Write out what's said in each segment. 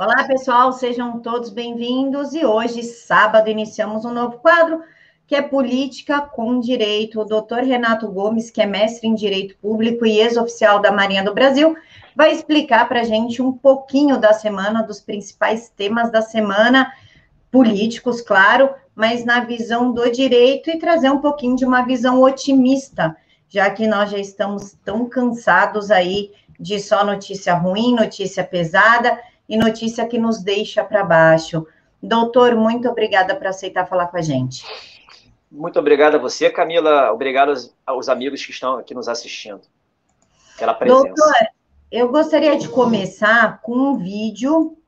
Olá, pessoal, sejam todos bem-vindos. E hoje, sábado, iniciamos um novo quadro, que é Política com Direito. O doutor Renato Gomes, que é mestre em Direito Público e ex-oficial da Marinha do Brasil, vai explicar para a gente um pouquinho da semana, dos principais temas da semana, políticos, claro, mas na visão do direito e trazer um pouquinho de uma visão otimista, já que nós já estamos tão cansados aí de só notícia ruim, notícia pesada e notícia que nos deixa para baixo. Doutor, muito obrigada por aceitar falar com a gente. Muito obrigado a você, Camila. Obrigado aos amigos que estão aqui nos assistindo pela presença. Doutor, eu gostaria de começar com um vídeo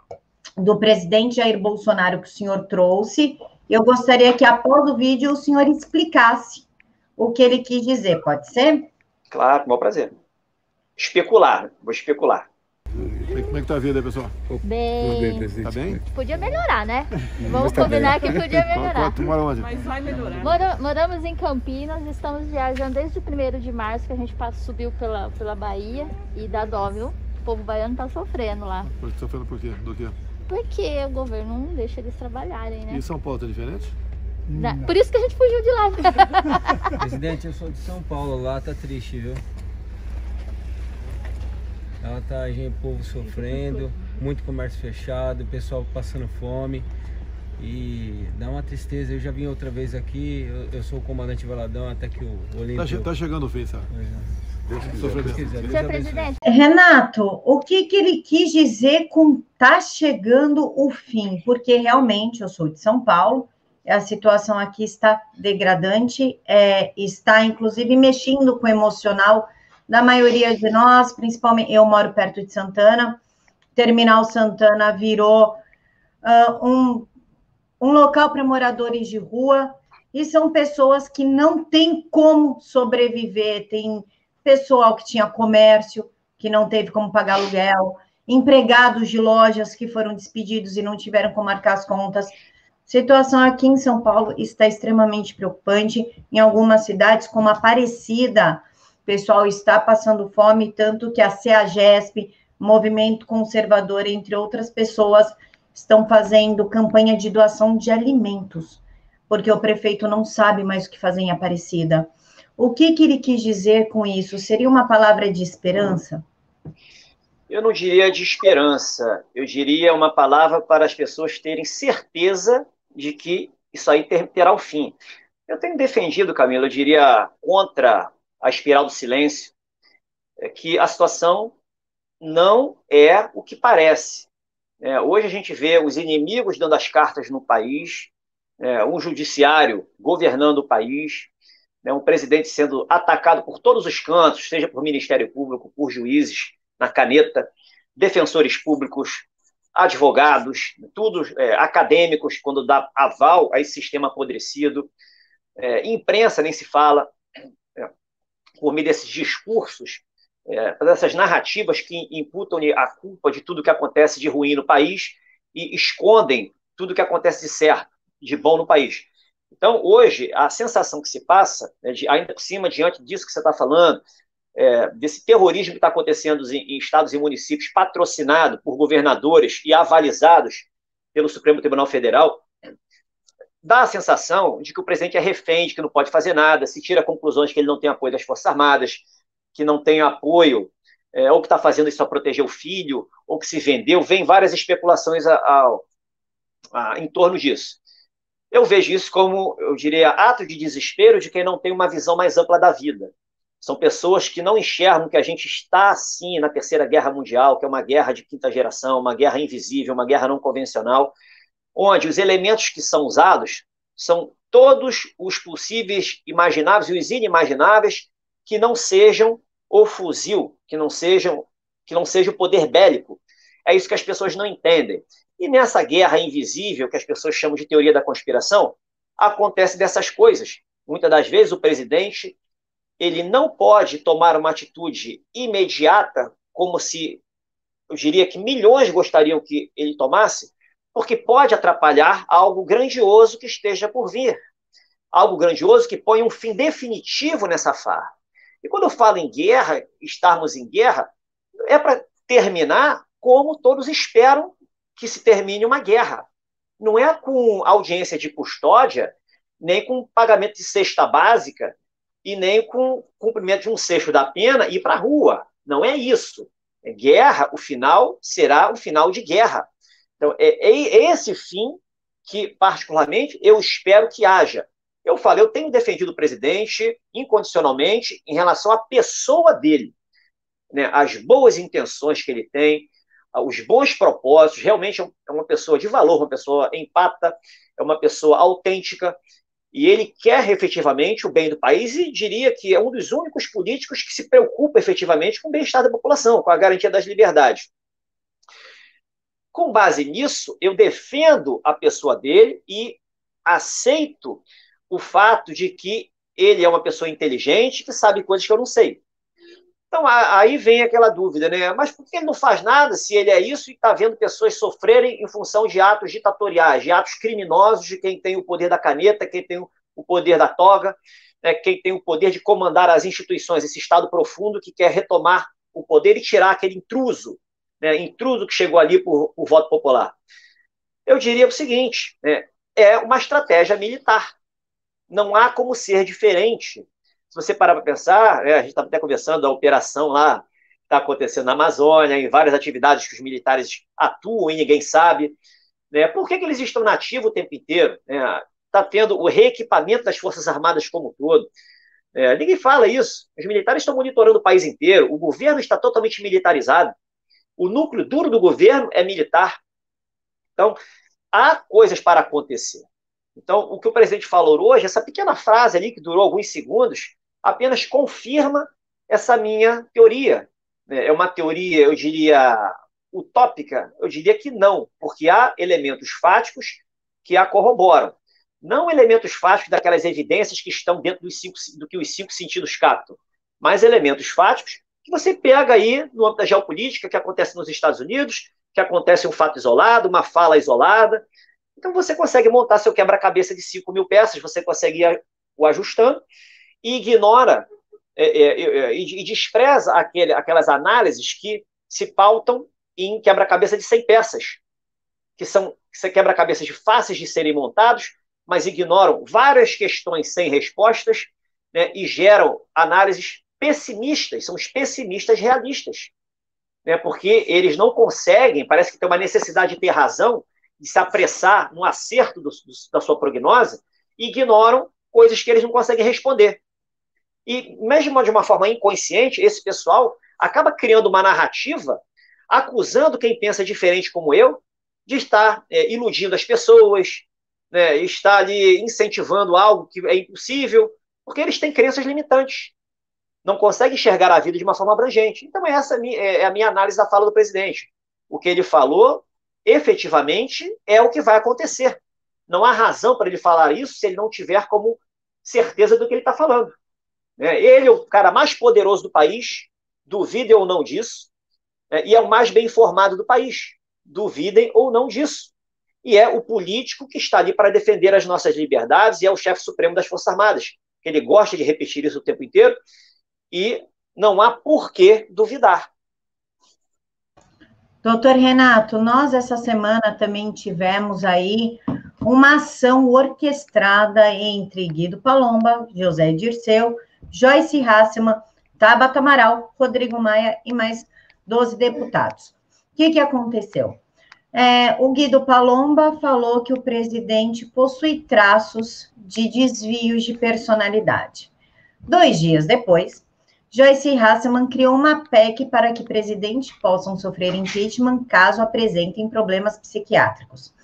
do presidente Jair Bolsonaro que o senhor trouxe. Eu gostaria que, após o vídeo, o senhor explicasse o que ele quis dizer. Pode ser? Claro, com o maior prazer. Vou especular. Como é que tá a vida aí, pessoal? Bem. Tudo bem, presidente? Tá bem? Podia melhorar, né? Vamos combinar que podia melhorar. Tu mora onde? Mas vai melhorar. Moramos em Campinas, estamos viajando desde o 1º de março, que a gente subiu pela Bahia e dá dó, viu? O povo baiano tá sofrendo lá. Sofrendo por quê? Do quê? Porque o governo não deixa eles trabalharem, né? E São Paulo tá diferente? Por isso que a gente fugiu de lá. Presidente, eu sou de São Paulo, lá tá triste, viu? Ela tá, gente, o povo sofrendo, muito comércio fechado, o pessoal passando fome e dá uma tristeza. Eu já vim outra vez aqui, eu sou o comandante Valadão, até que o Olímpio... Tá chegando o fim, sabe? Deus quiser. Senhor presidente. Renato, o que ele quis dizer com tá chegando o fim? Porque realmente eu sou de São Paulo, a situação aqui está degradante, está inclusive mexendo com o emocional da maioria de nós, principalmente eu moro perto de Santana. Terminal Santana virou um local para moradores de rua, e são pessoas que não têm como sobreviver. Tem pessoal que tinha comércio, que não teve como pagar aluguel, empregados de lojas que foram despedidos e não tiveram como marcar as contas. A situação aqui em São Paulo está extremamente preocupante. Em algumas cidades, como Aparecida, o pessoal está passando fome, tanto que a CEAGESP, Movimento Conservador, entre outras pessoas, estão fazendo campanha de doação de alimentos, porque o prefeito não sabe mais o que fazer em Aparecida. O que ele quis dizer com isso? Seria uma palavra de esperança? Eu não diria de esperança, eu diria uma palavra para as pessoas terem certeza de que isso aí terá o fim. Eu tenho defendido, Camila, eu diria contra a espiral do silêncio, que a situação não é o que parece. Hoje a gente vê os inimigos dando as cartas no país, um judiciário governando o país, um presidente sendo atacado por todos os cantos, seja por Ministério Público, por juízes na caneta, defensores públicos, advogados, tudo, acadêmicos, quando dá aval a esse sistema apodrecido, imprensa nem se fala, por meio desses discursos, dessas narrativas que imputam a culpa de tudo que acontece de ruim no país e escondem tudo que acontece de certo, de bom no país. Então, hoje, a sensação que se passa, ainda por cima, diante disso que você está falando, desse terrorismo que está acontecendo em estados e municípios, patrocinado por governadores e avalizados pelo Supremo Tribunal Federal, dá a sensação de que o presidente é refém, de que não pode fazer nada, se tira conclusões de que ele não tem apoio das Forças Armadas, que não tem apoio, ou que está fazendo isso para proteger o filho, ou que se vendeu. Vem várias especulações em torno disso. Eu vejo isso como, eu diria, ato de desespero de quem não tem uma visão mais ampla da vida. São pessoas que não enxergam que a gente está, sim, na Terceira Guerra Mundial, que é uma guerra de quinta geração, uma guerra invisível, uma guerra não convencional, onde os elementos que são usados são todos os possíveis imagináveis e os inimagináveis que não sejam o fuzil, que não seja o poder bélico. É isso que as pessoas não entendem. E nessa guerra invisível, que as pessoas chamam de teoria da conspiração, acontece dessas coisas. Muitas das vezes o presidente ele não pode tomar uma atitude imediata, como se, eu diria que milhões gostariam que ele tomasse, porque pode atrapalhar algo grandioso que esteja por vir. Algo grandioso que põe um fim definitivo nessa farra. E quando eu falo em guerra, estarmos em guerra, é para terminar como todos esperam que se termine uma guerra. Não é com audiência de custódia, nem com pagamento de cesta básica, e nem com cumprimento de um sexto da pena e ir para a rua. Não é isso. Guerra, o final será um final de guerra. Então, é esse fim que, particularmente, eu espero que haja. Eu falei, eu tenho defendido o presidente incondicionalmente em relação à pessoa dele, né? As boas intenções que ele tem, os bons propósitos. Realmente é uma pessoa de valor, uma pessoa empática, é uma pessoa autêntica, e ele quer efetivamente o bem do país, e diria que é um dos únicos políticos que se preocupa efetivamente com o bem-estar da população, com a garantia das liberdades. Com base nisso, eu defendo a pessoa dele e aceito o fato de que ele é uma pessoa inteligente, que sabe coisas que eu não sei. Então, aí vem aquela dúvida, né? Mas por que ele não faz nada se ele é isso e está vendo pessoas sofrerem em função de atos ditatoriais, de atos criminosos de quem tem o poder da caneta, quem tem o poder da toga, né? Quem tem o poder de comandar as instituições, esse Estado profundo que quer retomar o poder e tirar aquele intruso, né? Intruso que chegou ali por voto popular. Eu diria o seguinte, né? É uma estratégia militar. Não há como ser diferente. Se você parar para pensar, a gente estava até conversando da operação lá que está acontecendo na Amazônia, em várias atividades que os militares atuam e ninguém sabe, né? Por que eles estão nativos o tempo inteiro? Está tendo o reequipamento das Forças Armadas como um todo. Ninguém fala isso. Os militares estão monitorando o país inteiro, o governo está totalmente militarizado, o núcleo duro do governo é militar. Então, há coisas para acontecer. Então, o que o presidente falou hoje, essa pequena frase ali, que durou alguns segundos, apenas confirma essa minha teoria. É uma teoria, eu diria, utópica? Eu diria que não, porque há elementos fáticos que a corroboram. Não elementos fáticos daquelas evidências que estão dentro do que os 5 sentidos captam, mas elementos fáticos que você pega aí no âmbito da geopolítica, que acontece nos Estados Unidos, que acontece um fato isolado, uma fala isolada. Então você consegue montar seu quebra-cabeça de 5.000 peças, você consegue ir o ajustando, e ignora e despreza aquelas análises que se pautam em quebra-cabeça de 100 peças, que são quebra-cabeças fáceis de serem montados, mas ignoram várias questões sem respostas, né, e geram análises pessimistas, são os pessimistas realistas, né, porque eles não conseguem, parece que tem uma necessidade de ter razão, de se apressar no acerto da sua prognose, e ignoram coisas que eles não conseguem responder. E, mesmo de uma forma inconsciente, esse pessoal acaba criando uma narrativa, acusando quem pensa diferente como eu, de estar iludindo as pessoas, né, estar ali incentivando algo que é impossível, porque eles têm crenças limitantes. Não conseguem enxergar a vida de uma forma abrangente. Então, essa é a minha análise da fala do presidente. O que ele falou, efetivamente, é o que vai acontecer. Não há razão para ele falar isso se ele não tiver como certeza do que ele está falando. Ele é o cara mais poderoso do país, duvidem ou não disso, e é o mais bem informado do país, duvidem ou não disso. E é o político que está ali para defender as nossas liberdades e é o chefe supremo das Forças Armadas. Ele gosta de repetir isso o tempo inteiro e não há por que duvidar. Doutor Renato, nós essa semana também tivemos aí uma ação orquestrada entre Guido Palomba, José Dirceu, Joyce Hasselmann, Tabata Amaral, Rodrigo Maia e mais 12 deputados. O que aconteceu? O Guido Palomba falou que o presidente possui traços de desvios de personalidade. 2 dias depois, Joyce Hasselmann criou uma PEC para que presidentes possam sofrer impeachment caso apresentem problemas psiquiátricos.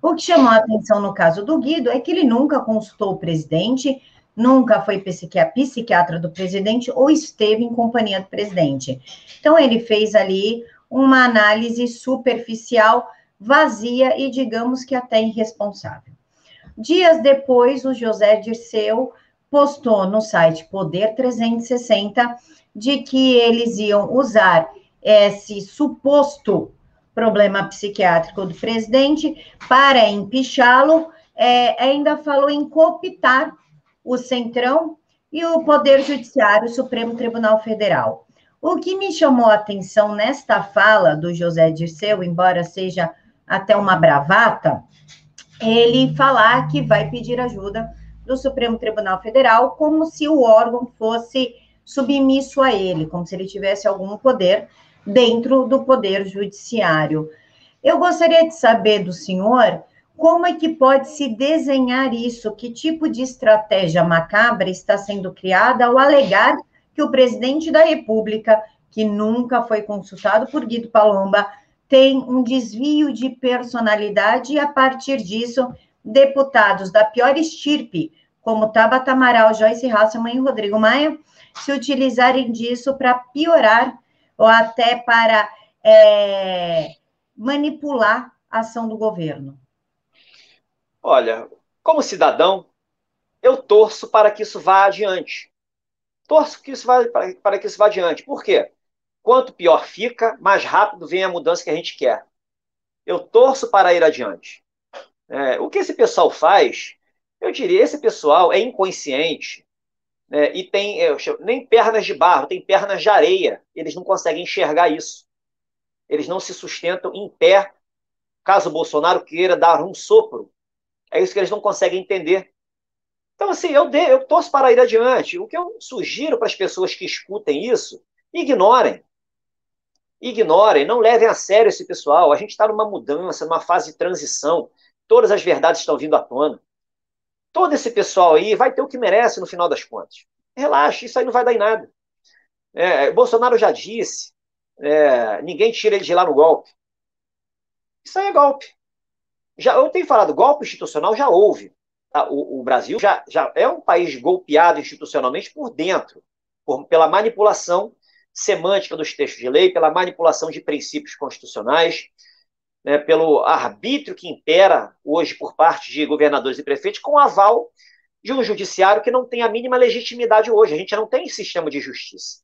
O que chamou a atenção no caso do Guido é que ele nunca consultou o presidente, nunca foi psiquiatra do presidente ou esteve em companhia do presidente. Então, ele fez ali uma análise superficial, vazia e, digamos que até irresponsável. Dias depois, o José Dirceu postou no site Poder 360 de que eles iam usar esse suposto problema psiquiátrico do presidente para empichá-lo, ainda falou em cooptar o Centrão e o Poder Judiciário, o Supremo Tribunal Federal. O que me chamou a atenção nesta fala do José Dirceu, embora seja até uma bravata, ele falar que vai pedir ajuda do Supremo Tribunal Federal, como se o órgão fosse submisso a ele, como se ele tivesse algum poder dentro do poder judiciário. Eu gostaria de saber do senhor como é que pode se desenhar isso, que tipo de estratégia macabra está sendo criada ao alegar que o presidente da República, que nunca foi consultado por Guido Palomba, tem um desvio de personalidade e, a partir disso, deputados da pior estirpe, como Tabata Amaral, Joyce Hasselmann e Rodrigo Maia, se utilizarem disso para piorar ou até para manipular a ação do governo. Olha, como cidadão, eu torço para que isso vá adiante. Torço que isso vá, para que isso vá adiante. Por quê? Quanto pior fica, mais rápido vem a mudança que a gente quer. Eu torço para ir adiante. O que esse pessoal faz, eu diria, esse pessoal é inconsciente, né, e tem nem pernas de barro, tem pernas de areia. Eles não conseguem enxergar isso. Eles não se sustentam em pé, caso o Bolsonaro queira dar um sopro. É isso que eles não conseguem entender. Então, assim, eu torço para ir adiante. O que eu sugiro para as pessoas que escutem isso, ignorem. Ignorem, não levem a sério esse pessoal. A gente está numa mudança, numa fase de transição. Todas as verdades estão vindo à tona. Todo esse pessoal aí vai ter o que merece no final das contas. Relaxa, isso aí não vai dar em nada. Bolsonaro já disse, ninguém tira ele de lá no golpe. Isso aí é golpe. Eu tenho falado, golpe institucional já houve. Tá? O Brasil já é um país golpeado institucionalmente por dentro, pela manipulação semântica dos textos de lei, pela manipulação de princípios constitucionais, né, pelo arbítrio que impera hoje por parte de governadores e prefeitos, com aval de um judiciário que não tem a mínima legitimidade hoje. A gente não tem sistema de justiça.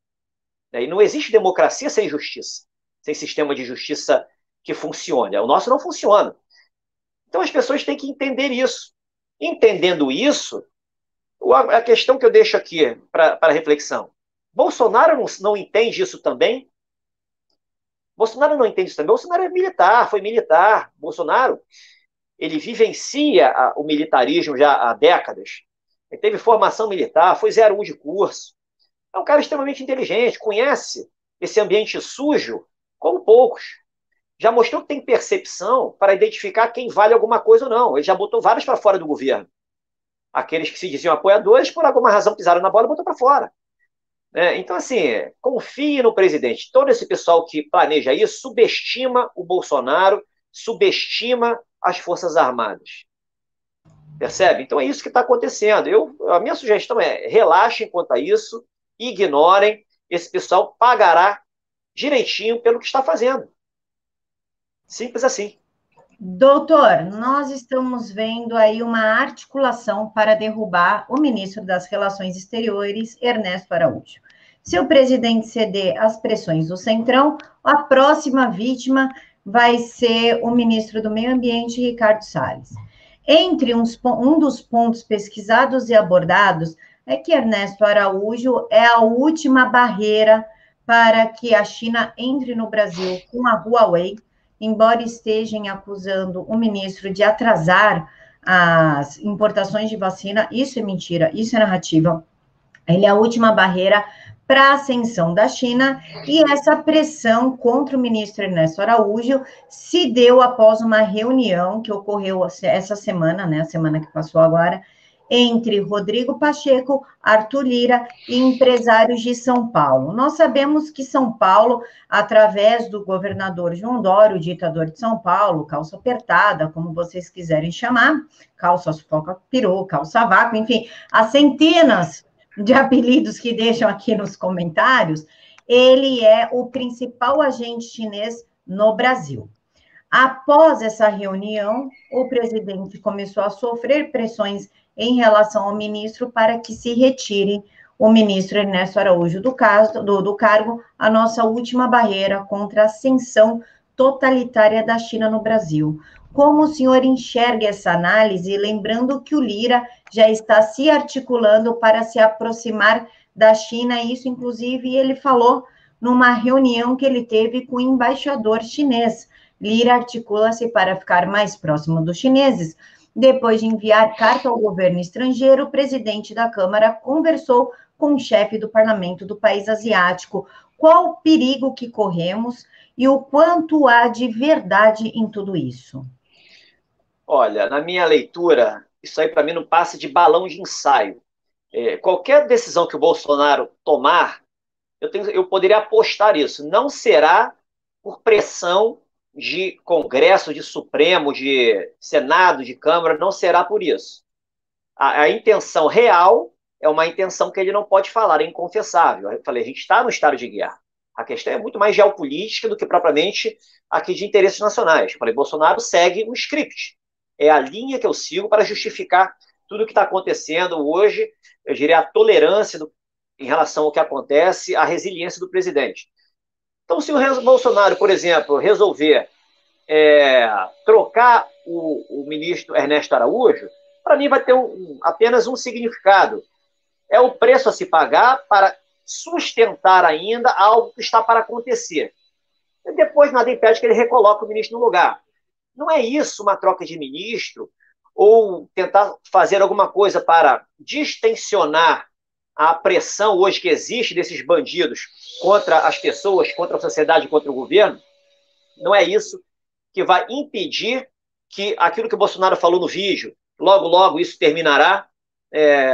Né, e não existe democracia sem justiça, sem sistema de justiça que funcione. O nosso não funciona. Então as pessoas têm que entender isso. Entendendo isso, a questão que eu deixo aqui para reflexão, Bolsonaro não entende isso também? Bolsonaro não entende isso também. Bolsonaro é militar, foi militar. Bolsonaro, ele vivencia o militarismo já há décadas. Ele teve formação militar, foi 01 de curso. É um cara extremamente inteligente, conhece esse ambiente sujo como poucos. Já mostrou que tem percepção para identificar quem vale alguma coisa ou não. Ele já botou vários para fora do governo. Aqueles que se diziam apoiadores, por alguma razão pisaram na bola e botou para fora. Então, assim, confie no presidente. Todo esse pessoal que planeja isso subestima o Bolsonaro, subestima as Forças Armadas. Percebe? Então é isso que está acontecendo. A minha sugestão é relaxem quanto a isso, ignorem, esse pessoal pagará direitinho pelo que está fazendo. Simples assim. Doutor, nós estamos vendo aí uma articulação para derrubar o ministro das Relações Exteriores, Ernesto Araújo. Se o presidente ceder às pressões do Centrão, a próxima vítima vai ser o ministro do Meio Ambiente, Ricardo Salles. Entre um dos pontos pesquisados e abordados é que Ernesto Araújo é a última barreira para que a China entre no Brasil com a Huawei, embora estejam acusando o ministro de atrasar as importações de vacina. Isso é mentira, isso é narrativa. Ele é a última barreira para a ascensão da China, e essa pressão contra o ministro Ernesto Araújo se deu após uma reunião que ocorreu essa semana, né, a semana que passou agora, entre Rodrigo Pacheco, Arthur Lira e empresários de São Paulo. Nós sabemos que São Paulo, através do governador João Dória, o ditador de São Paulo, calça apertada, como vocês quiserem chamar, calça sufoca peru, calça vácuo, enfim, há centenas de apelidos que deixam aqui nos comentários, ele é o principal agente chinês no Brasil. Após essa reunião, o presidente começou a sofrer pressões em relação ao ministro para que se retire o ministro Ernesto Araújo do cargo, a nossa última barreira contra a ascensão totalitária da China no Brasil. Como o senhor enxerga essa análise, lembrando que o Lira já está se articulando para se aproximar da China, isso, inclusive, ele falou numa reunião que ele teve com o embaixador chinês. Lira articula-se para ficar mais próximo dos chineses. Depois de enviar carta ao governo estrangeiro, o presidente da Câmara conversou com o chefe do parlamento do país asiático. Qual o perigo que corremos e o quanto há de verdade em tudo isso? Olha, na minha leitura, isso aí para mim não passa de balão de ensaio. Qualquer decisão que o Bolsonaro tomar, eu poderia apostar isso. Não será por pressão de Congresso, de Supremo, de Senado, de Câmara, não será por isso. A intenção real é uma intenção que ele não pode falar, é inconfessável. Eu falei, a gente está no estado de guerra. A questão é muito mais geopolítica do que propriamente aqui de interesses nacionais. Eu falei, Bolsonaro segue um script. É a linha que eu sigo para justificar tudo o que está acontecendo hoje, eu diria a tolerância em relação ao que acontece, a resiliência do presidente. Então, se o Bolsonaro, por exemplo, resolver trocar o ministro Ernesto Araújo, para mim vai ter apenas um significado. É o preço a se pagar para sustentar ainda algo que está para acontecer. E depois nada impede que ele recoloque o ministro no lugar. Não é isso uma troca de ministro ou tentar fazer alguma coisa para distensionar a pressão hoje que existe desses bandidos contra as pessoas, contra a sociedade, contra o governo. Não é isso que vai impedir que aquilo que o Bolsonaro falou no vídeo, logo, logo isso terminará,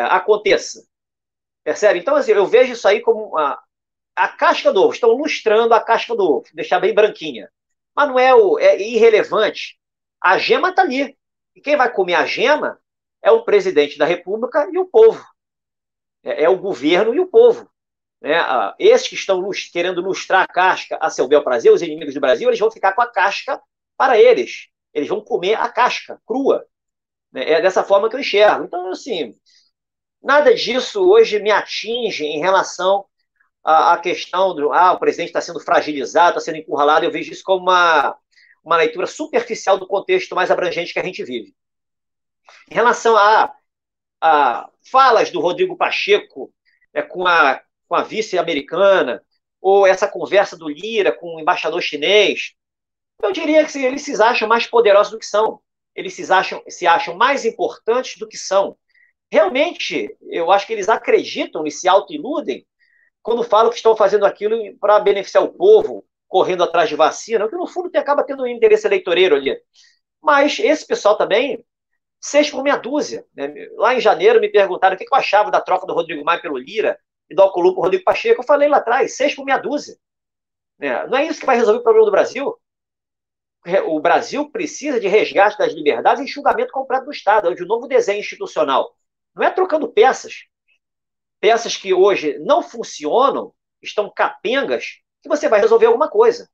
aconteça. Percebe? Então, assim, eu vejo isso aí como a casca do ovo. Estão lustrando a casca do ovo, deixar bem branquinha. Mas não é irrelevante. A gema está ali. E quem vai comer a gema é o presidente da República e o povo. É o governo e o povo. Esses que estão querendo lustrar a casca a seu bel prazer, os inimigos do Brasil, eles vão ficar com a casca para eles. Eles vão comer a casca crua. É dessa forma que eu enxergo. Então, assim, nada disso hoje me atinge em relação à questão do o presidente está sendo fragilizado, está sendo encurralado. Eu vejo isso como uma leitura superficial do contexto mais abrangente que a gente vive. Em relação a falas do Rodrigo Pacheco com a vice-americana, ou essa conversa do Lira com o embaixador chinês, eu diria que eles se acham mais poderosos do que são. Eles se acham mais importantes do que são. Realmente, eu acho que eles acreditam e se autoiludem quando falam que estão fazendo aquilo para beneficiar o povo, correndo atrás de vacina, que no fundo acaba tendo um interesse eleitoreiro ali. Mas esse pessoal também, 6 por meia dúzia. Lá em janeiro me perguntaram o que eu achava da troca do Rodrigo Maia pelo Lira e do Alcolumbre para o Rodrigo Pacheco. Eu falei lá atrás, 6 por meia dúzia. Não é isso que vai resolver o problema do Brasil. O Brasil precisa de resgate das liberdades e enxugamento completo do Estado, de um novo desenho institucional. Não é trocando peças. Peças que hoje não funcionam, estão capengas, que você vai resolver alguma coisa.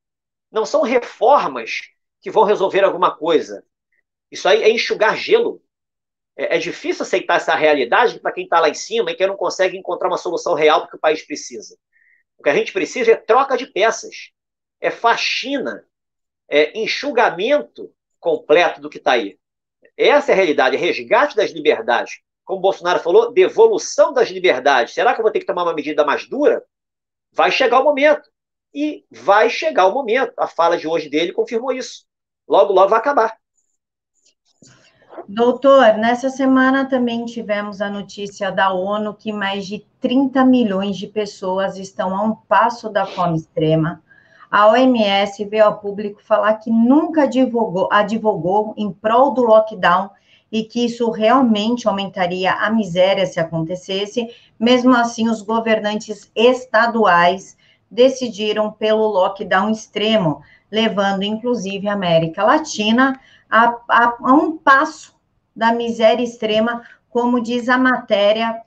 Não são reformas que vão resolver alguma coisa. Isso aí é enxugar gelo. É difícil aceitar essa realidade para quem está lá em cima e que não consegue encontrar uma solução real que o país precisa. O que a gente precisa é troca de peças, é faxina, é enxugamento completo do que está aí. Essa é a realidade, é resgate das liberdades. Como o Bolsonaro falou, devolução das liberdades. Será que eu vou ter que tomar uma medida mais dura? Vai chegar o momento. E vai chegar o momento. A fala de hoje dele confirmou isso. Logo, logo vai acabar. Doutor, nessa semana também tivemos a notícia da ONU que mais de 30 milhões de pessoas estão a um passo da fome extrema. A OMS veio ao público falar que nunca advogou em prol do lockdown e que isso realmente aumentaria a miséria se acontecesse. Mesmo assim, os governantes estaduais decidiram pelo lockdown extremo, levando inclusive a América Latina a um passo da miséria extrema, como diz a matéria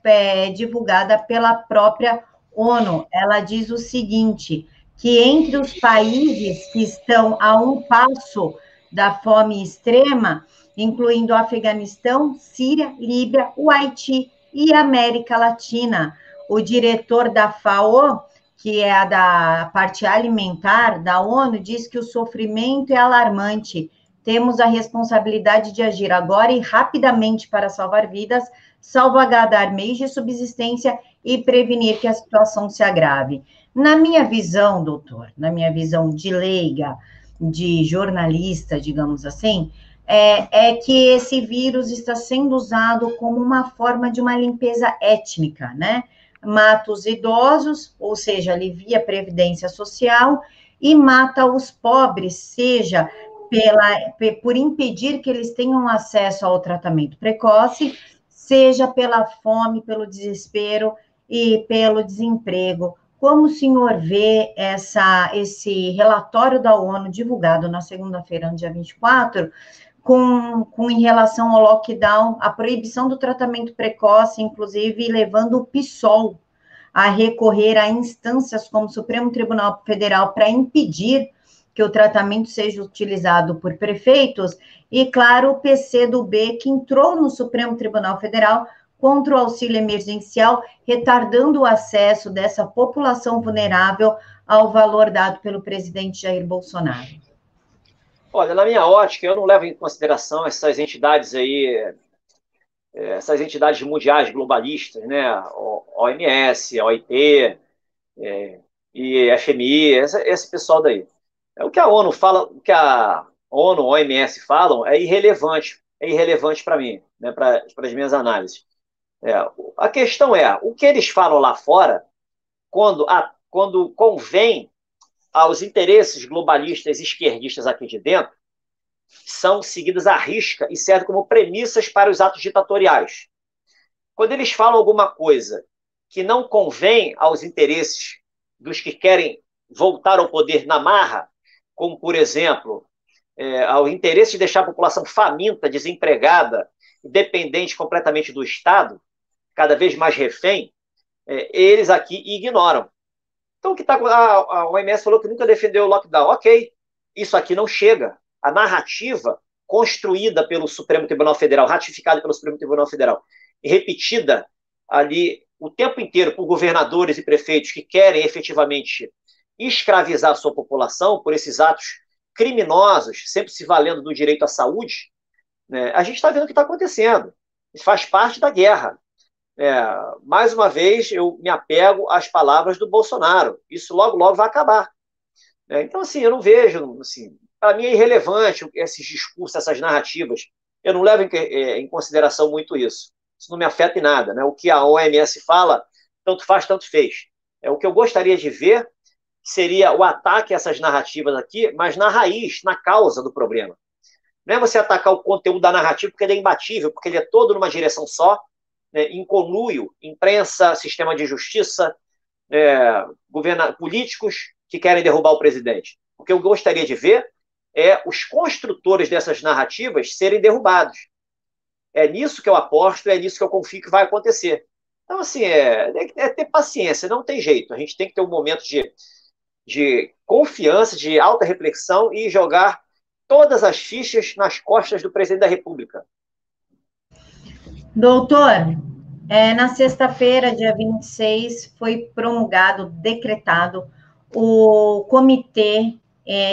divulgada pela própria ONU. Ela diz o seguinte, que entre os países que estão a um passo da fome extrema, incluindo o Afeganistão, Síria, Líbia, o Haiti e a América Latina. O diretor da FAO, que é a da parte alimentar da ONU, diz que o sofrimento é alarmante. Temos a responsabilidade de agir agora e rapidamente para salvar vidas, salvaguardar meios de subsistência e prevenir que a situação se agrave. Na minha visão, doutor, na minha visão de leiga, de jornalista, digamos assim, é que esse vírus está sendo usado como uma forma de uma limpeza étnica, né? Mata os idosos, ou seja, alivia a previdência social, e mata os pobres, seja por impedir que eles tenham acesso ao tratamento precoce, seja pela fome, pelo desespero e pelo desemprego. Como o senhor vê esse relatório da ONU divulgado na segunda-feira, no dia 24, em relação ao lockdown, a proibição do tratamento precoce, inclusive levando o PSOL a recorrer a instâncias como o Supremo Tribunal Federal para impedir que o tratamento seja utilizado por prefeitos, e, claro, o PCdoB, que entrou no Supremo Tribunal Federal contra o auxílio emergencial, retardando o acesso dessa população vulnerável ao valor dado pelo presidente Jair Bolsonaro. Olha, na minha ótica, eu não levo em consideração essas entidades aí, essas entidades mundiais globalistas, né? OMS, OIT, e FMI, esse pessoal daí. O que a ONU fala, o que a ONU, OMS falam é irrelevante para mim, né? Para as minhas análises. A questão é, o que eles falam lá fora, quando convém aos interesses globalistas e esquerdistas aqui de dentro, são seguidas à risca e servem como premissas para os atos ditatoriais. Quando eles falam alguma coisa que não convém aos interesses dos que querem voltar ao poder na marra, como, por exemplo, ao interesse de deixar a população faminta, desempregada, dependente completamente do Estado, cada vez mais refém, eles aqui ignoram. Então, o que a OMS falou que nunca defendeu o lockdown. Ok, isso aqui não chega. A narrativa construída pelo Supremo Tribunal Federal, ratificada pelo Supremo Tribunal Federal, e repetida ali o tempo inteiro por governadores e prefeitos que querem efetivamente escravizar a sua população por esses atos criminosos, sempre se valendo do direito à saúde, né? A gente está vendo o que está acontecendo. Isso faz parte da guerra. Mais uma vez, eu me apego às palavras do Bolsonaro. Isso logo, logo vai acabar. Então, assim, eu não vejo... Assim, para mim é irrelevante esses discursos, essas narrativas. Eu não levo em consideração muito isso. Isso não me afeta em nada, né? O que a OMS fala, tanto faz, tanto fez. O que eu gostaria de ver seria o ataque a essas narrativas aqui, mas na raiz, na causa do problema. Não é você atacar o conteúdo da narrativa porque ele é imbatível, porque ele é todo numa direção só, né, em conluio, imprensa, sistema de justiça, políticos que querem derrubar o presidente. O que eu gostaria de ver é os construtores dessas narrativas serem derrubados. É nisso que eu aposto, é nisso que eu confio que vai acontecer. Então, assim, é ter paciência, não tem jeito. A gente tem que ter um momento de confiança, de alta reflexão e jogar todas as fichas nas costas do presidente da República. Doutor, na sexta-feira, dia 26, foi decretado o Comitê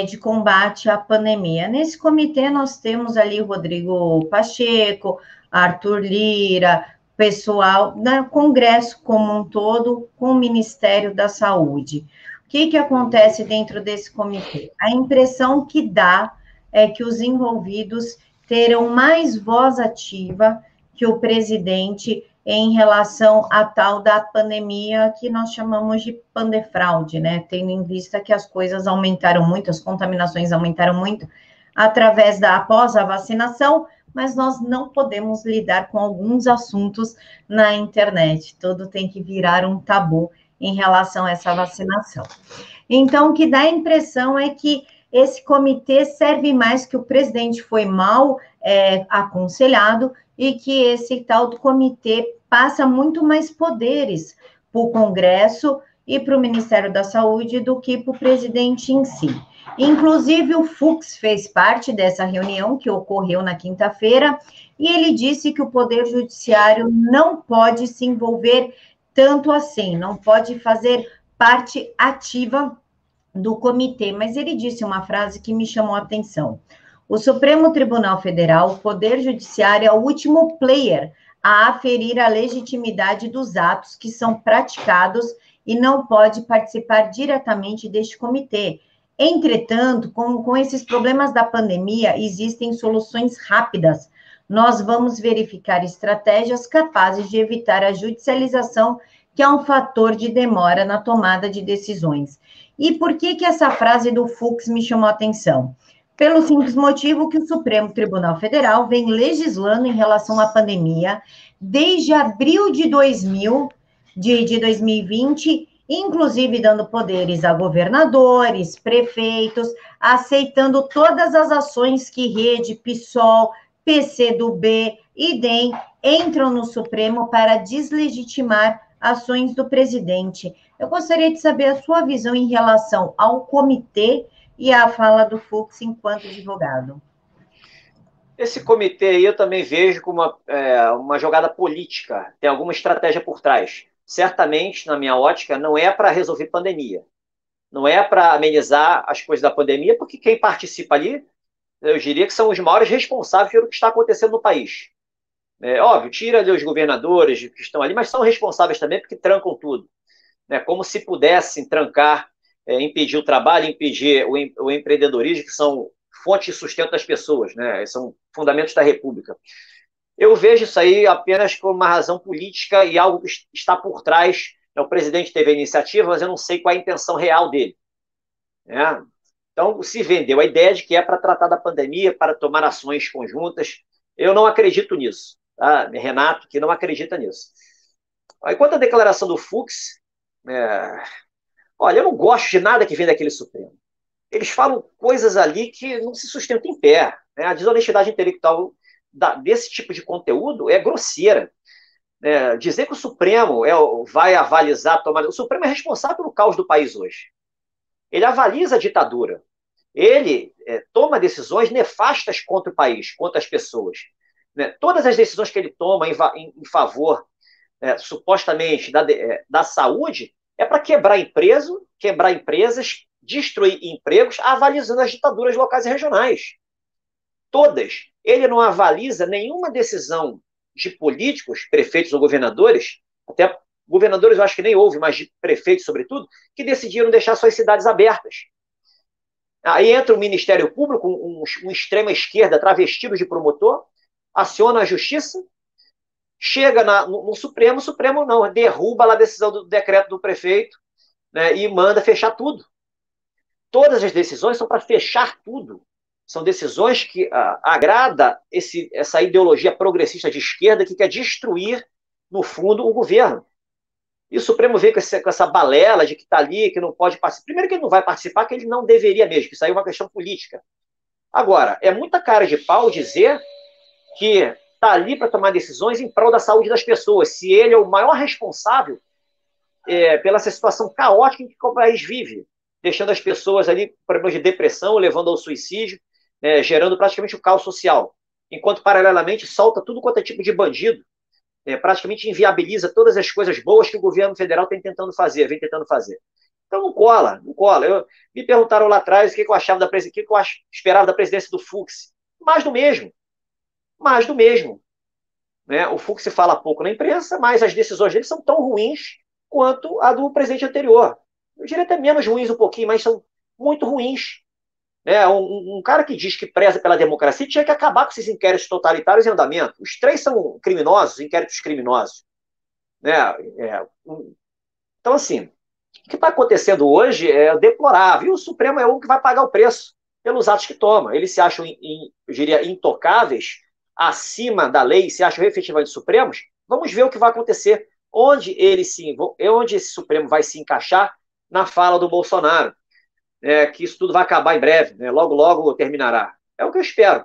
de Combate à Pandemia. Nesse comitê, nós temos ali o Rodrigo Pacheco, Arthur Lira, pessoal, né, Congresso como um todo, com o Ministério da Saúde. O que acontece dentro desse comitê? A impressão que dá é que os envolvidos terão mais voz ativa que o presidente em relação à tal da pandemia que nós chamamos de pandefraude, né? Tendo em vista que as coisas aumentaram muito, as contaminações aumentaram muito após a vacinação, mas nós não podemos lidar com alguns assuntos na internet. Tudo tem que virar um tabu em relação a essa vacinação. Então, o que dá a impressão é que esse comitê serve mais que o presidente foi mal aconselhado e que esse tal do comitê passa muito mais poderes para o Congresso e para o Ministério da Saúde do que para o presidente em si. Inclusive, o Fux fez parte dessa reunião que ocorreu na quinta-feira e ele disse que o Poder Judiciário não pode se envolver tanto assim, não pode fazer parte ativa do comitê, mas ele disse uma frase que me chamou a atenção. O Supremo Tribunal Federal, o Poder Judiciário, é o último player a aferir a legitimidade dos atos que são praticados e não pode participar diretamente deste comitê. Entretanto, com esses problemas da pandemia, existem soluções rápidas. Nós vamos verificar estratégias capazes de evitar a judicialização, que é um fator de demora na tomada de decisões. E por que essa frase do Fux me chamou a atenção? Pelo simples motivo que o Supremo Tribunal Federal vem legislando em relação à pandemia desde abril de 2020, inclusive dando poderes a governadores, prefeitos, aceitando todas as ações que Rede, PSOL, PCdoB e DEM entram no Supremo para deslegitimar ações do presidente. Eu gostaria de saber a sua visão em relação ao comitê e à fala do Fux enquanto advogado. Esse comitê aí eu também vejo como uma jogada política, tem alguma estratégia por trás. Certamente, na minha ótica, não é para resolver pandemia, não é para amenizar as coisas da pandemia, porque quem participa ali, eu diria que são os maiores responsáveis pelo que está acontecendo no país. Óbvio, tira ali os governadores que estão ali, mas são responsáveis também porque trancam tudo. Como se pudessem trancar, impedir o trabalho, impedir o empreendedorismo, que são fonte de sustento das pessoas, são fundamentos da República. Eu vejo isso aí apenas como uma razão política e algo que está por trás. O presidente teve a iniciativa, mas eu não sei qual é a intenção real dele. Então, se vendeu a ideia de que é para tratar da pandemia, para tomar ações conjuntas. Eu não acredito nisso. Tá? Renato, que não acredita nisso. Quanto à declaração do Fux, olha, eu não gosto de nada que vem daquele Supremo. Eles falam coisas ali que não se sustentam em pé. A desonestidade intelectual desse tipo de conteúdo é grosseira. Dizer que o Supremo vai avalizar, o Supremo é responsável pelo caos do país hoje. Ele avaliza a ditadura. Ele toma decisões nefastas contra o país, contra as pessoas. Todas as decisões que ele toma em favor, supostamente, da saúde, é para quebrar empresas, destruir empregos, avalizando as ditaduras locais e regionais. Todas. Ele não avaliza nenhuma decisão de políticos, prefeitos ou governadores, até governadores eu acho que nem houve, mas de prefeitos, sobretudo, que decidiram deixar suas cidades abertas. Aí entra o Ministério Público, um extrema-esquerda travestido de promotor, aciona a justiça, chega no Supremo, o Supremo não, derruba lá a decisão do decreto do prefeito, e manda fechar tudo. Todas as decisões são para fechar tudo. São decisões que agrada essa ideologia progressista de esquerda que quer destruir, no fundo, o governo. E o Supremo vem com essa balela de que está ali, que não pode participar. Primeiro que ele não vai participar, que ele não deveria mesmo, que isso aí é uma questão política. Agora, é muita cara de pau dizer que está ali para tomar decisões em prol da saúde das pessoas, se ele é o maior responsável pela essa situação caótica em que o país vive, deixando as pessoas ali com problemas de depressão, levando ao suicídio, gerando praticamente o caos social, enquanto, paralelamente, solta tudo quanto é tipo de bandido, praticamente inviabiliza todas as coisas boas que o governo federal vem tentando fazer. Então não cola. Me perguntaram lá atrás o que eu achava esperava da presidência do Fux. Mais do mesmo. O Fux fala pouco na imprensa, mas as decisões dele são tão ruins quanto a do presidente anterior. Eu diria até menos ruins um pouquinho, mas são muito ruins. Um cara que diz que preza pela democracia tinha que acabar com esses inquéritos totalitários em andamento. Os 3 são criminosos, inquéritos criminosos. Então, assim, o que está acontecendo hoje é deplorável. E o Supremo é o que vai pagar o preço pelos atos que toma. Eles se acham, eu diria, intocáveis, acima da lei, se acham efetivamente supremos. Vamos ver o que vai acontecer. Onde esse Supremo vai se encaixar na fala do Bolsonaro. Que isso tudo vai acabar em breve, logo, logo terminará. É o que eu espero.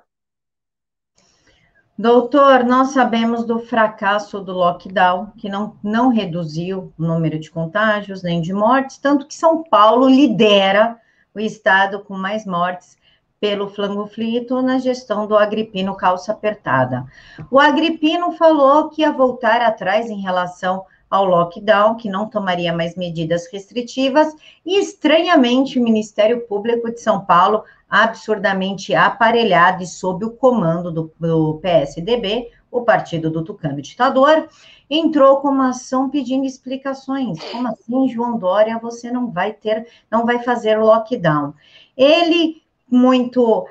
Doutor, nós sabemos do fracasso do lockdown, que não reduziu o número de contágios nem de mortes, tanto que São Paulo lidera o estado com mais mortes pelo flango-flito na gestão do Agrippino Calça Apertada. O Agrippino falou que ia voltar atrás em relação ao lockdown, que não tomaria mais medidas restritivas, e estranhamente o Ministério Público de São Paulo absurdamente aparelhado e sob o comando do PSDB, o partido do tucano ditador, entrou com uma ação pedindo explicações. Como assim, João Dória, você não vai fazer lockdown? Ele, muito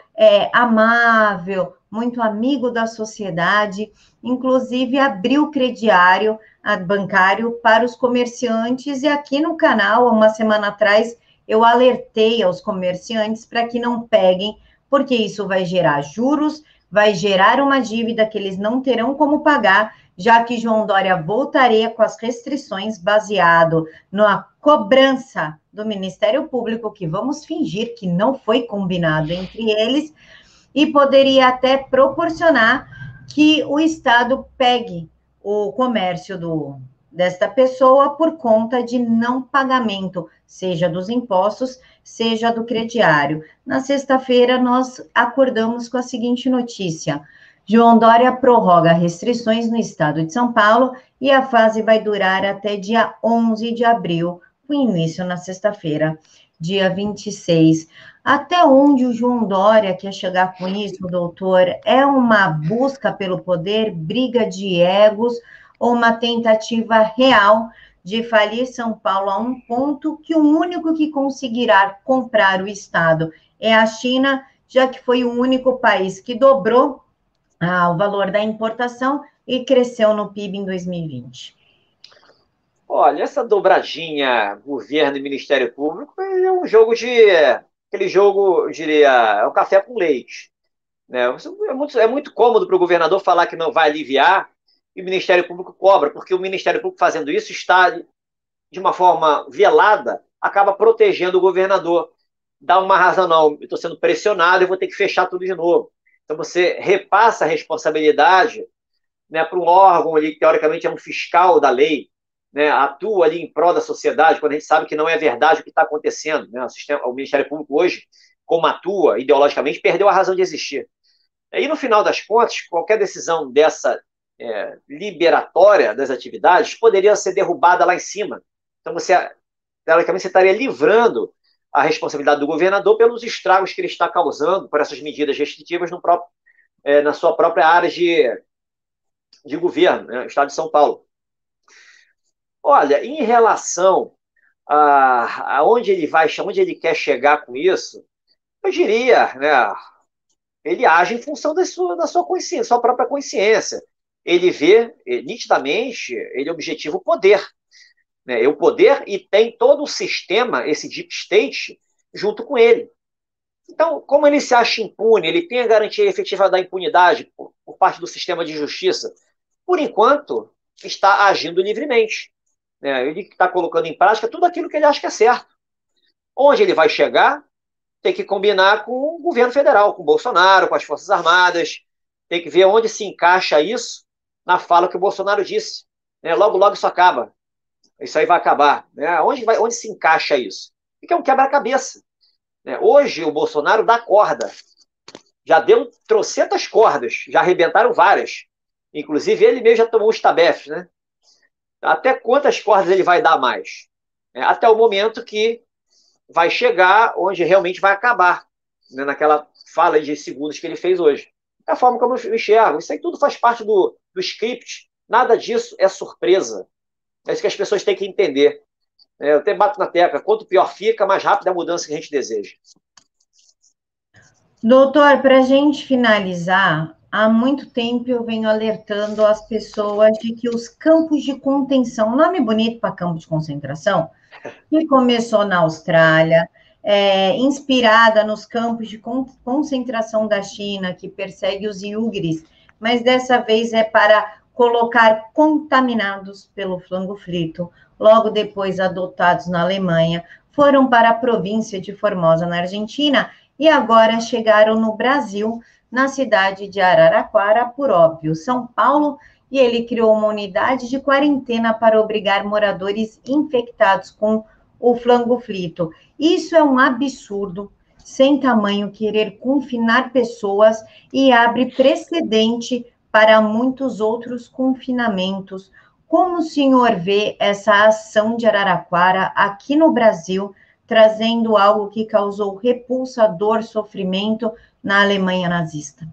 amável, muito amigo da sociedade, inclusive abriu crediário bancário para os comerciantes, e aqui no canal, uma semana atrás, eu alertei aos comerciantes para que não peguem, porque isso vai gerar juros, vai gerar uma dívida que eles não terão como pagar, já que João Dória voltaria com as restrições baseado na cobrança do Ministério Público, que vamos fingir que não foi combinado entre eles, e poderia até proporcionar que o Estado pegue o comércio desta pessoa por conta de não pagamento, seja dos impostos, seja do crediário. Na sexta-feira, nós acordamos com a seguinte notícia: João Dória prorroga restrições no estado de São Paulo e a fase vai durar até dia 11 de abril, com início na sexta-feira, dia 26. Até onde o João Dória quer chegar com isso, doutor? É uma busca pelo poder, briga de egos, ou uma tentativa real de falir São Paulo a um ponto que o único que conseguirá comprar o Estado é a China, já que foi o único país que dobrou o valor da importação e cresceu no PIB em 2020. Olha, essa dobradinha governo e Ministério Público é um jogo aquele jogo, eu diria, é um café com leite. Né? É muito cômodo para o governador falar que não vai aliviar e o Ministério Público cobra, porque o Ministério Público fazendo isso está, de uma forma velada, acaba protegendo o governador. Dá uma razão, não, eu estou sendo pressionado, eu vou ter que fechar tudo de novo. Então você repassa a responsabilidade, né, para um órgão ali que teoricamente é um fiscal da lei, né, atua ali em prol da sociedade, quando a gente sabe que não é verdade o que está acontecendo. Né? O Ministério Público hoje, como atua ideologicamente, perdeu a razão de existir. E no final das contas, qualquer decisão dessa liberatória das atividades poderia ser derrubada lá em cima. Então, teoricamente, você estaria livrando a responsabilidade do governador pelos estragos que ele está causando por essas medidas restritivas na sua própria área de governo, né, no estado de São Paulo. Olha, em relação a onde ele quer chegar com isso, eu diria, né, ele age em função da sua consciência, sua própria consciência. Ele vê nitidamente, ele objetiva o poder. Né? O poder, e tem todo o sistema, esse deep state, junto com ele. Então, como ele se acha impune, ele tem a garantia efetiva da impunidade por parte do sistema de justiça, por enquanto, está agindo livremente. Né? Ele está colocando em prática tudo aquilo que ele acha que é certo. Onde ele vai chegar, tem que combinar com o governo federal, com o Bolsonaro, com as Forças Armadas, tem que ver onde se encaixa isso na fala que o Bolsonaro disse. Né? Logo, logo isso acaba. Isso aí vai acabar. Né? Onde se encaixa isso? Porque é um quebra-cabeça. Né? Hoje o Bolsonaro dá corda. Já deu trocentas cordas, já arrebentaram várias. Inclusive ele mesmo já tomou os tabefes. Né? Até quantas cordas ele vai dar mais? Até o momento que vai chegar onde realmente vai acabar. Né? Naquela fala de segundos que ele fez hoje. É a forma como eu enxergo. Isso aí tudo faz parte do script. Nada disso é surpresa. É isso que as pessoas têm que entender. Eu até bato na tecla. Quanto pior fica, mais rápida é a mudança que a gente deseja. Doutor, para a gente finalizar, há muito tempo eu venho alertando as pessoas de que os campos de contenção, nome bonito para campo de concentração, que começou na Austrália, inspirada nos campos de concentração da China, que persegue os iugres, mas dessa vez é para colocar contaminados pelo flango frito, logo depois adotados na Alemanha, foram para a província de Formosa, na Argentina, e agora chegaram no Brasil, na cidade de Araraquara, por óbvio, São Paulo, e ele criou uma unidade de quarentena para obrigar moradores infectados com o flango frito. Isso é um absurdo, sem tamanho, querer confinar pessoas e abre precedente para muitos outros confinamentos. Como o senhor vê essa ação de Araraquara aqui no Brasil trazendo algo que causou repulsa, dor, sofrimento na Alemanha nazista?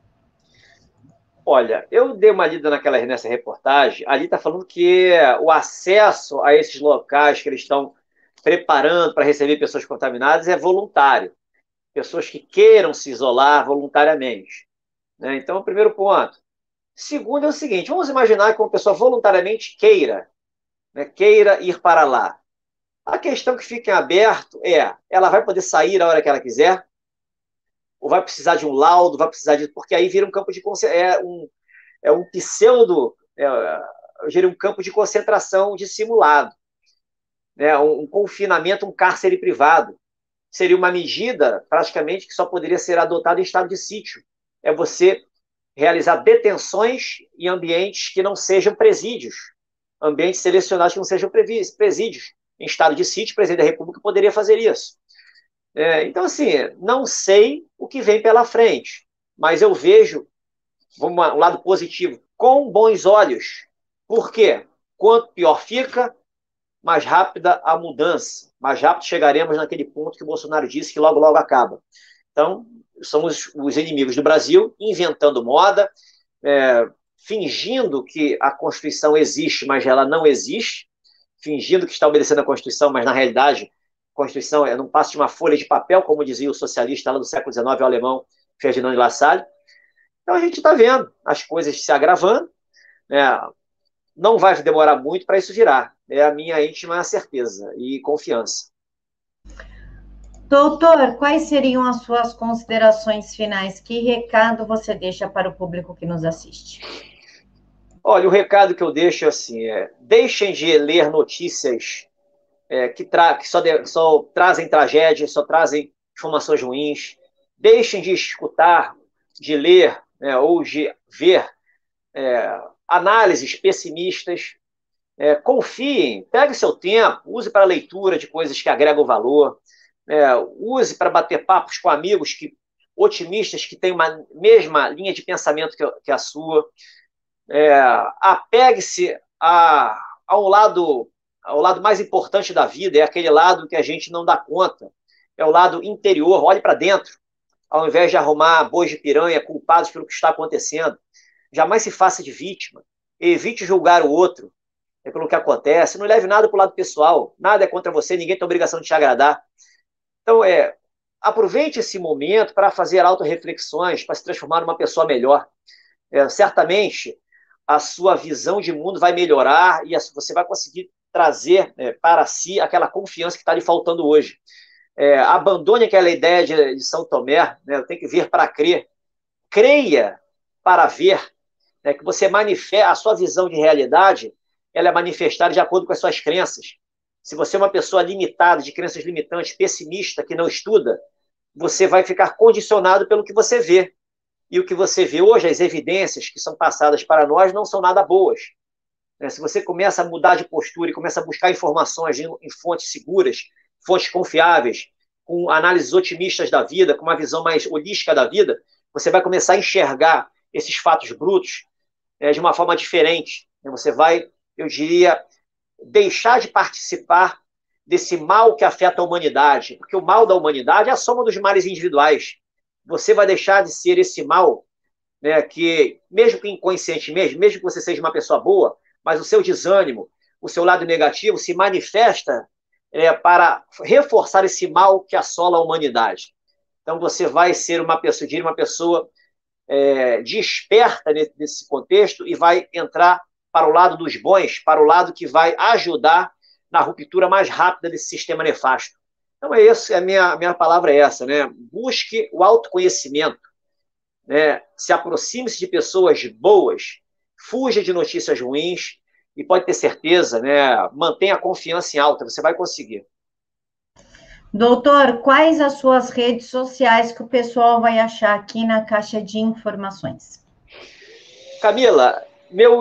Olha, eu dei uma lida nessa reportagem, ali está falando que o acesso a esses locais que eles estão preparando para receber pessoas contaminadas é voluntário. Pessoas que queiram se isolar voluntariamente. Né? Então, o primeiro ponto. Segundo é o seguinte, vamos imaginar que uma pessoa voluntariamente queira, né, queira ir para lá. A questão que fica em aberto é, ela vai poder sair a hora que ela quiser? Ou vai precisar de um laudo, vai precisar de... Porque aí vira um campo de... É um pseudo... eu diria um campo de concentração dissimulado. Né? Um confinamento, um cárcere privado. Seria uma medida, praticamente, que só poderia ser adotada em estado de sítio. É você realizar detenções em ambientes que não sejam presídios. Ambientes selecionados que não sejam presídios. Em estado de sítio, o presidente da República poderia fazer isso. Então, assim, não sei o que vem pela frente, mas eu vejo, um lado positivo, com bons olhos. Por quê? Quanto pior fica, mais rápida a mudança, mais rápido chegaremos naquele ponto que o Bolsonaro disse que logo, logo acaba. Então, somos os inimigos do Brasil, inventando moda, fingindo que a Constituição existe, mas ela não existe, fingindo que está obedecendo a Constituição, mas na realidade a Constituição não passa de uma folha de papel, como dizia o socialista lá do século XIX, o alemão Ferdinand de Lassalle. Então a gente está vendo as coisas se agravando, né? Não vai demorar muito para isso virar. É a minha íntima certeza e confiança. Doutor, quais seriam as suas considerações finais? Que recado você deixa para o público que nos assiste? Olha, o recado que eu deixo assim deixem de ler notícias que só trazem tragédias, só trazem informações ruins. Deixem de escutar, de ler, ou de ver análises pessimistas. Confiem, pegue seu tempo, use para leitura de coisas que agregam valor, use para bater papos com amigos otimistas que têm uma mesma linha de pensamento que a sua. Apegue-se ao lado mais importante da vida, é aquele lado que a gente não dá conta, é o lado interior. Olhe para dentro, ao invés de arrumar bois de piranha culpados pelo que está acontecendo. Jamais se faça de vítima, evite julgar o outro pelo que acontece, não leve nada para o lado pessoal, nada é contra você, ninguém tem obrigação de te agradar. Então, aproveite esse momento para fazer autorreflexões, para se transformar numa pessoa melhor. Certamente, a sua visão de mundo vai melhorar e você vai conseguir trazer para si aquela confiança que está lhe faltando hoje. Abandone aquela ideia de São Tomé, tem que ver para crer. Creia para ver, que você manifesta a sua visão de realidade, ela é manifestada de acordo com as suas crenças. Se você é uma pessoa limitada, de crenças limitantes, pessimista, que não estuda, você vai ficar condicionado pelo que você vê. E o que você vê hoje, as evidências que são passadas para nós, não são nada boas. Se você começa a mudar de postura e começa a buscar informações em fontes seguras, fontes confiáveis, com análises otimistas da vida, com uma visão mais holística da vida, você vai começar a enxergar esses fatos brutos de uma forma diferente. Você vai, eu diria, deixar de participar desse mal que afeta a humanidade, porque o mal da humanidade é a soma dos males individuais. Você vai deixar de ser esse mal, que, mesmo que inconscientemente, mesmo que você seja uma pessoa boa, mas o seu desânimo, o seu lado negativo se manifesta para reforçar esse mal que assola a humanidade. Então você vai ser uma pessoa desperta nesse contexto e vai entrar para o lado dos bons, para o lado que vai ajudar na ruptura mais rápida desse sistema nefasto. Então a minha palavra é essa, Busque o autoconhecimento, se aproxime-se de pessoas boas, fuja de notícias ruins e pode ter certeza, mantenha a confiança em alta, você vai conseguir. Doutor, quais as suas redes sociais que o pessoal vai achar aqui na caixa de informações? Camila, meu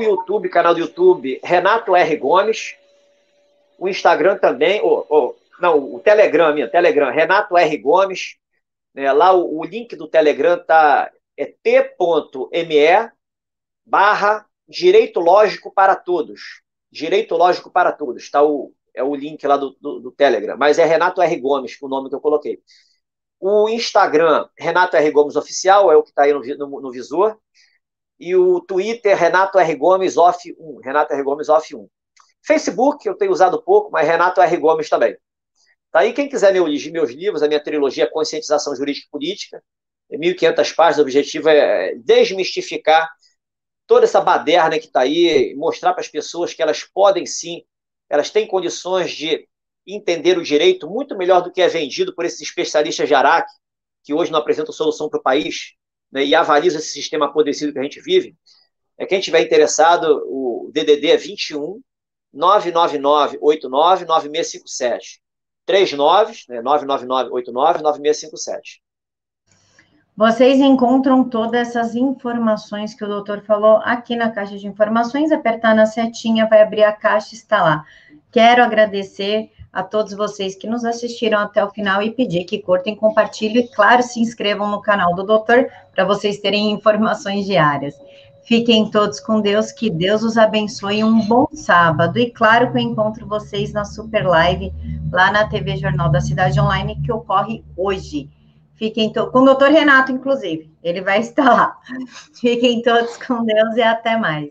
canal do YouTube, Renato R. Gomes, o Instagram também, o Telegram, Renato R. Gomes, lá o link do Telegram é t.me/Direito Lógico para Todos. Direito Lógico para Todos. Está o é o link lá do Telegram, mas é Renato R. Gomes, o nome que eu coloquei. O Instagram, Renato R. Gomes Oficial, é o que está aí no visor. E o Twitter, Renato R. Gomes Off 1. Renato R. Gomes Off 1. Facebook, eu tenho usado pouco, mas Renato R. Gomes também. Tá aí, quem quiser meus livros, a minha trilogia Conscientização Jurídica e Política, 1.500 páginas, o objetivo é desmistificar toda essa baderna que está aí, mostrar para as pessoas que elas podem sim, elas têm condições de entender o direito muito melhor do que é vendido por esses especialistas de Araque, que hoje não apresentam solução para o país, né, e avalizam esse sistema apodrecido que a gente vive. Quem estiver interessado, o DDD é 21 999 89 9657. 39, né, 999 89 9657. Vocês encontram todas essas informações que o doutor falou aqui na caixa de informações, apertar na setinha, vai abrir a caixa, está lá. Quero agradecer a todos vocês que nos assistiram até o final e pedir que curtem, compartilhem e, claro, se inscrevam no canal do doutor para vocês terem informações diárias. Fiquem todos com Deus, que Deus os abençoe, um bom sábado. E claro que eu encontro vocês na Super Live, lá na TV Jornal da Cidade Online, que ocorre hoje. Fiquem com o doutor Renato, inclusive, ele vai estar lá. Fiquem todos com Deus e até mais.